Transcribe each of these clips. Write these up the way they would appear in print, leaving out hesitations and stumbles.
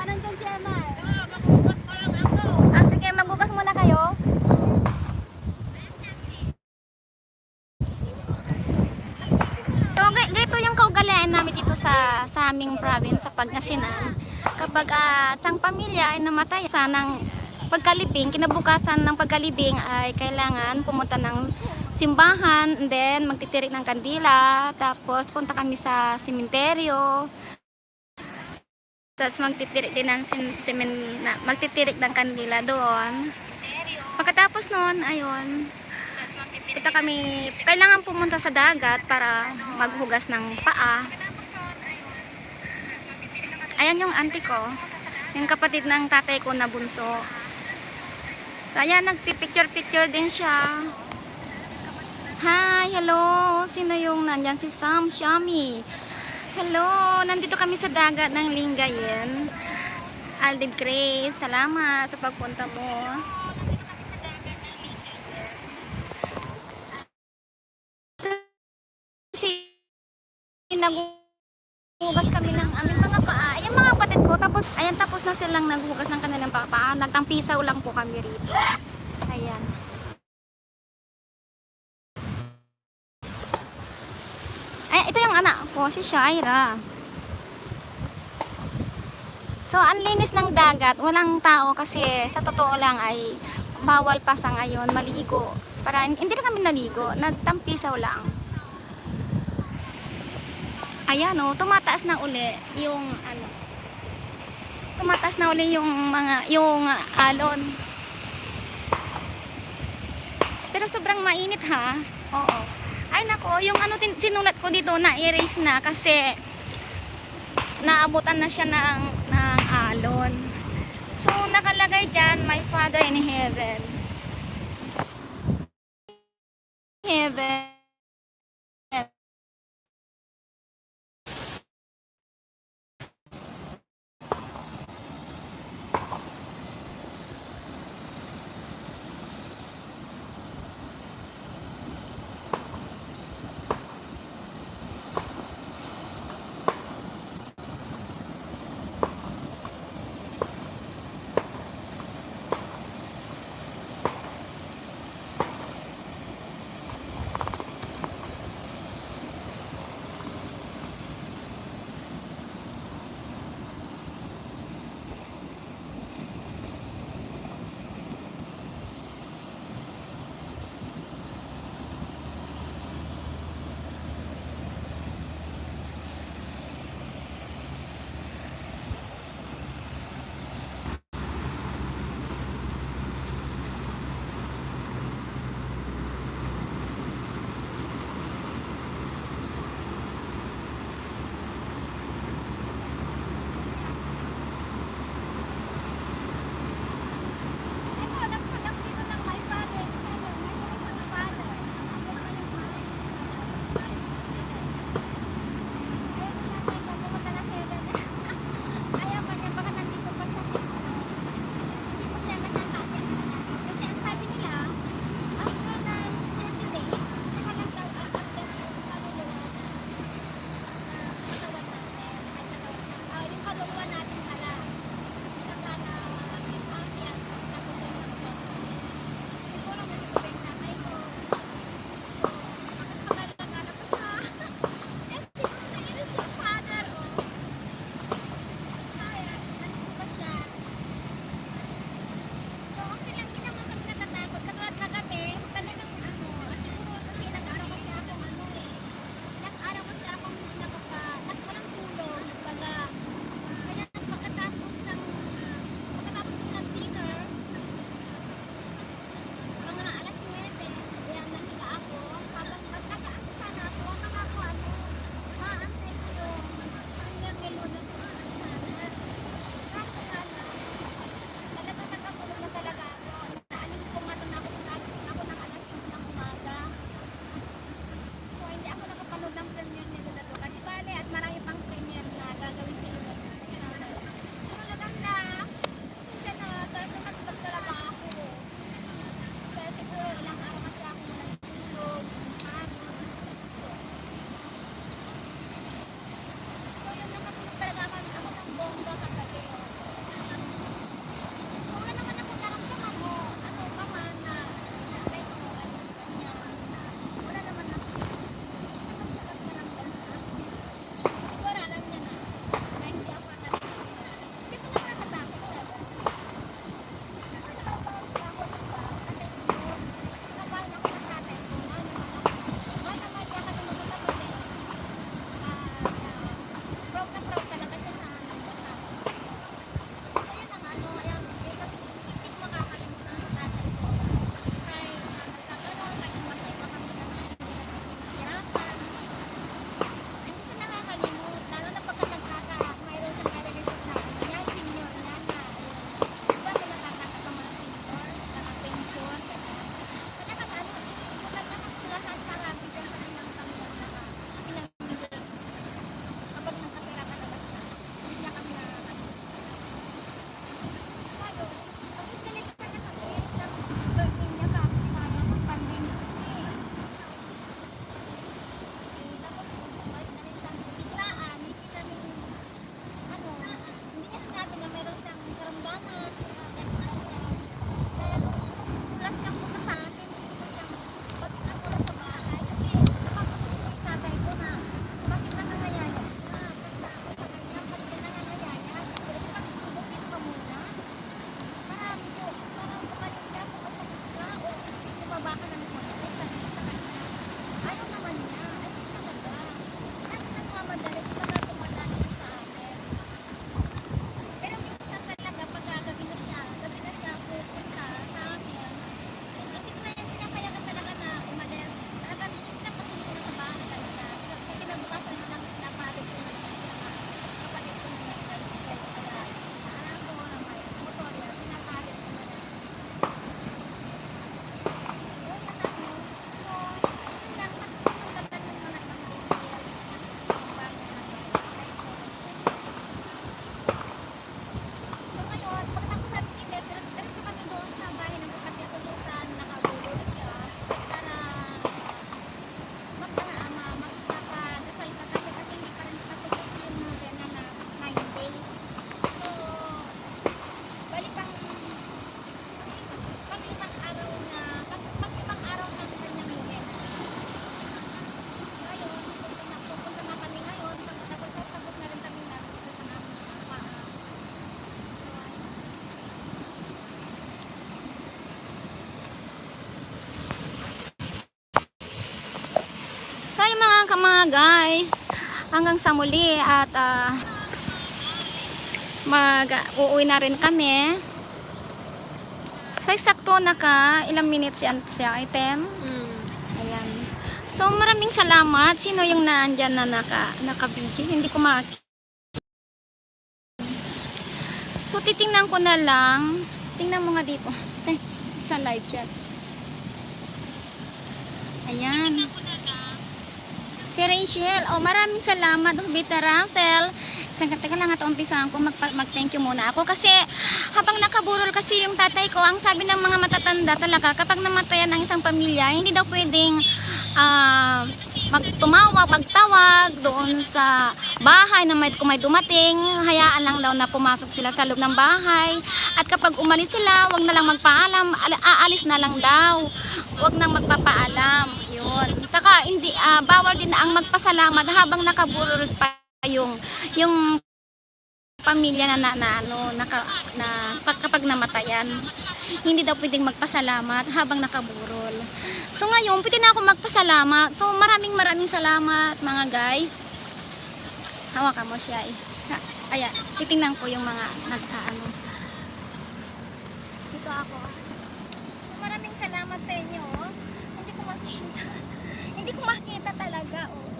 nandyan si Emma eh. Ah, sige, magbukas muna kayo. So, ganito yung kaugalian namin dito sa aming province sa Pangasinan. Kapag isang pamilya ay namatay sa ng pagkalibing, kinabukasan ng pagkalibing ay kailangan pumunta ng simbahan, and then magtitirik ng kandila, tapos punta kami sa sementeryo, tapos magtitirik din ng magtitirik ng kandila doon. Pagkatapos noon, ayun, ito kami, kailangan pumunta sa dagat para maghugas ng paa. Ayan yung auntie ko, yung kapatid ng tatay ko na bunso. So ayan, nagpipicture-picture din siya. Hi, hello. Sino yung nandyan? Si Sam Shami. Hello, nandito kami sa dagat ng Lingayen. Aldib Grace, salamat sa pagpunta mo. Naghugas kami ng aming mga paa. Ayan mga kapatid ko. Tapos, ayan, tapos na silang naghugas ng kanilang paa. Nagtampisaw lang po kami rito. Ayan. Ay, ito yung anak ko, si Shaira. So, ang linis ng dagat. Walang tao kasi sa totoo lang ay bawal pa sa ngayon maligo. Para hindi na kami naligo. Nagtampisaw lang. Ayan o, tumataas na uli yung ano. Tumataas na uli yung alon. Pero sobrang mainit ha. Oo. Ay nako, yung ano sinulat ko dito na erase na kasi naabutan na siya ng alon. So nakalagay diyan, my Father in heaven. Heaven. mga guys. Hanggang sa muli at uuwi na rin kami. So eksakto ilang minutes yan siya, item. Ayan. So maraming salamat. Sino yung naandyan na naka-video? Hindi ko So titingnan ko na lang. Tingnan mo nga dito. Sa live chat. Ayan. Si Rachel. Oh, maraming salamat. Bita Rachel. Teka lang at umpisahan ko. Mag-thank you muna ako. Kasi habang nakaburol kasi yung tatay ko, ang sabi ng mga matatanda talaga, kapag namatayan ang isang pamilya, hindi daw pwedeng magtawag doon sa bahay na kung may dumating, hayaan lang daw na pumasok sila sa loob ng bahay. At kapag umalis sila, wag na lang magpaalam, aalis na lang daw. Wag nang magpapaalam. Yun. Taka hindi bawal din ang magpasalamat habang nakaburol pa yung pamilya kapag namatayan. Hindi daw pwedeng magpasalamat habang nakaburol. So ngayon, pwede na ako magpasalamat. So maraming salamat mga guys. Hawakan mo siya eh. Ayan, titingnan ko yung mga nagkaano. Dito ako. So maraming salamat sa inyo. Hindi ko makita. Hindi ko makita talaga. Oo.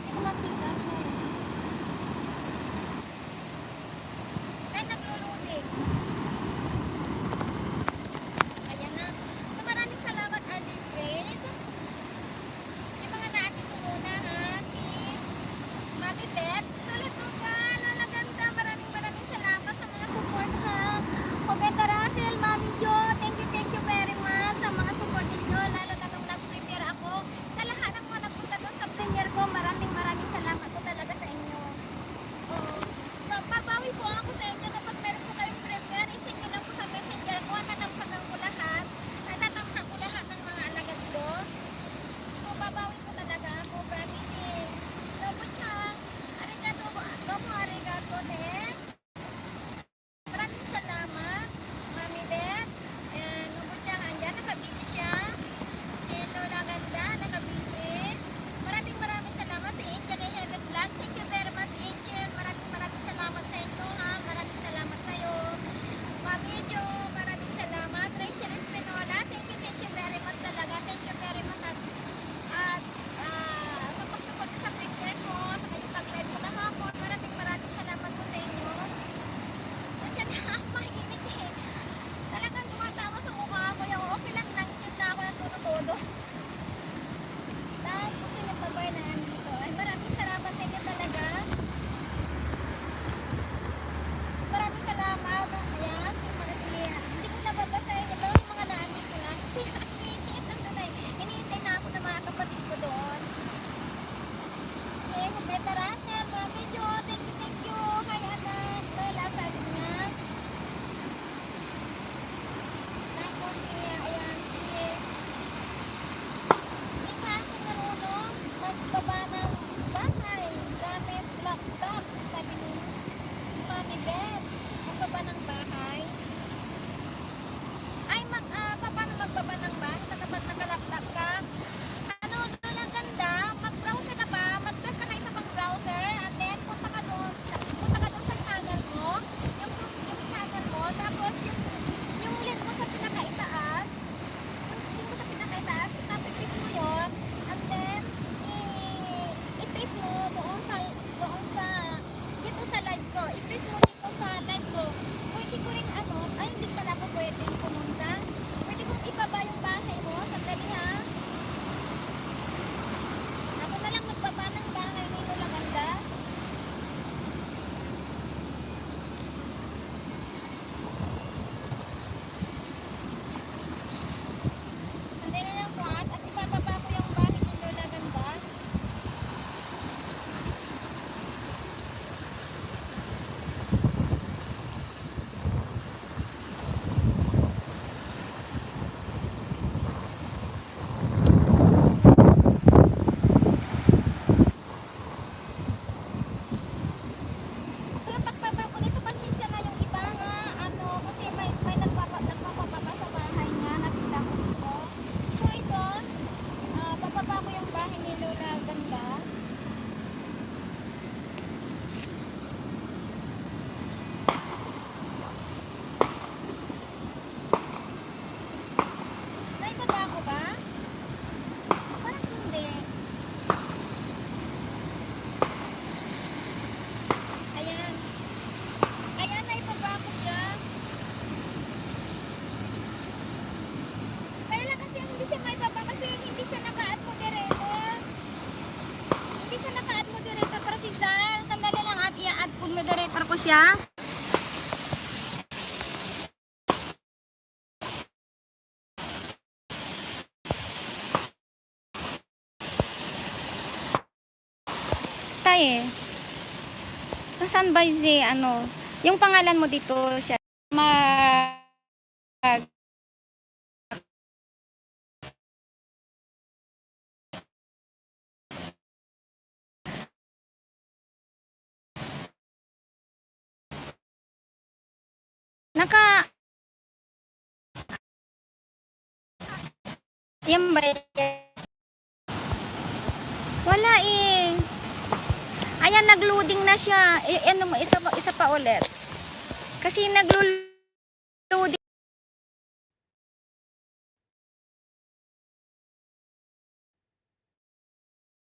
Hindi ko makita siya. Maraming salamat siya. Tay, nasaan ba si ano? Yung pangalan mo dito siya. Naka yan ba? Wala eh. Ayan, nag-loading na siya. Ano mo, isa pa ulit. Kasi nag-loading